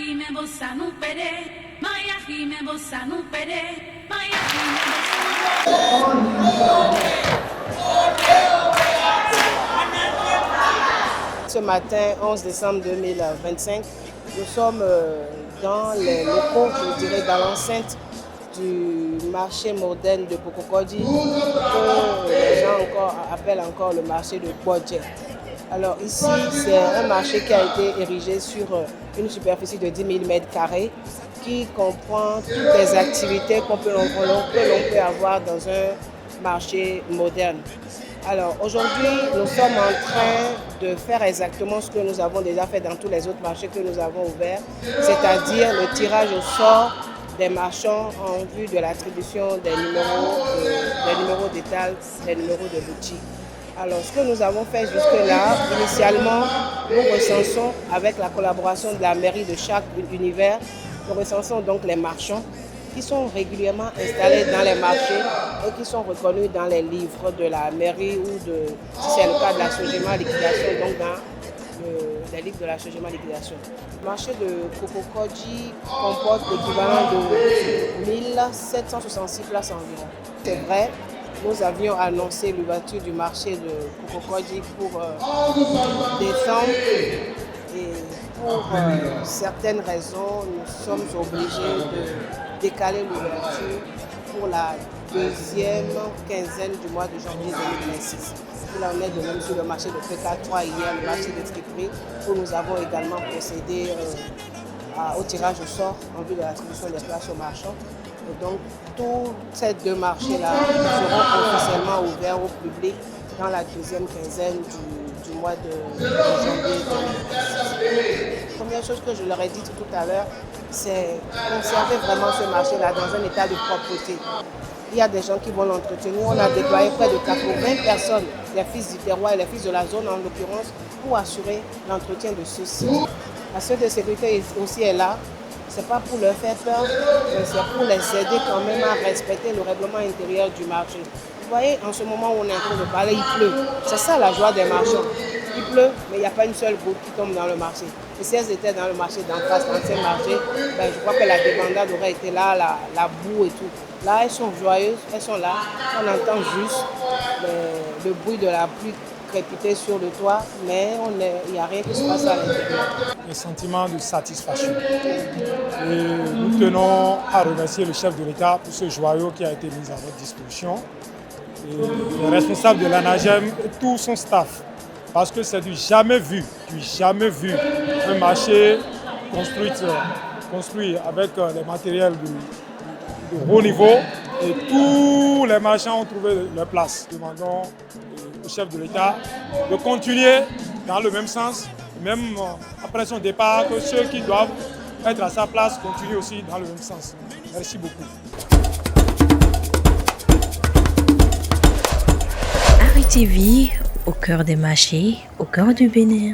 Mayahime bossa no pere, Mayahime bossa no pere, Mayahime Ce matin, 11 décembre 2025, nous sommes dans les locaux, je dirais dans l'enceinte du marché moderne de Bokokodi, que les gens appellent encore le marché de Bodje. Alors ici, c'est un marché qui a été érigé sur une superficie de 10 000 mètres carrés qui comprend toutes les activités que l'on peut avoir dans un marché moderne. Alors aujourd'hui, nous sommes en train de faire exactement ce que nous avons déjà fait dans tous les autres marchés que nous avons ouverts, c'est-à-dire le tirage au sort des marchands en vue de l'attribution des numéros d'étal, des numéros de boutique. Alors ce que nous avons fait jusque-là, initialement, nous recensons avec la collaboration de la mairie de chaque univers, nous recensons donc les marchands qui sont régulièrement installés dans les marchés et qui sont reconnus dans les livres de la mairie ou si c'est le cas de la Sogema Liquidation, donc dans les livres de la Sogema Liquidation. Le marché de Bokokodi comporte l'équivalent de 1766 places environ. C'est vrai, nous avions annoncé l'ouverture du marché de Bokokodi pour décembre. Et pour certaines raisons, nous sommes obligés de décaler l'ouverture pour la deuxième quinzaine du mois de janvier 2026. Il en est de même sur le marché de PK3 hier, le marché de friperie, où nous avons également procédé au tirage au sort en vue de l'attribution des places aux marchands. Et donc, tous ces deux marchés-là seront officiellement ouverts au public dans la deuxième quinzaine du mois de janvier 2026. La première chose que je leur ai dit tout à l'heure, c'est conserver vraiment ce marché-là dans un état de propreté. Il y a des gens qui vont l'entretenir. On a déployé près de 80 personnes, les fils du terroir et les fils de la zone en l'occurrence, pour assurer l'entretien de ceux-ci. La société de sécurité aussi est là. Ce n'est pas pour leur faire peur, mais c'est pour les aider quand même à respecter le règlement intérieur du marché. Vous voyez, en ce moment où on est en train de parler, il pleut. C'est ça la joie des marchands. Il pleut, mais il n'y a pas une seule goutte qui tombe dans le marché. Et si elles étaient dans le marché d'en face, l'ancien marché, je crois que la débandade aurait été là, la boue et tout. Là, elles sont joyeuses, elles sont là. On entend juste le bruit de la pluie crépiter sur le toit, mais il n'y a rien qui se passe à l'intérieur. Un sentiment de satisfaction. Et nous tenons à remercier le chef de l'État pour ce joyau qui a été mis à notre disposition. Et les responsables de l'ANAGEM et tout son staff. Parce que c'est du jamais vu, un marché construit avec les matériels de haut niveau et tous les marchands ont trouvé leur place. Nous demandons au chef de l'État de continuer dans le même sens, même après son départ, que ceux qui doivent être à sa place continuent aussi dans le même sens. Merci beaucoup. RTV, au cœur des marchés, au cœur du Bénin.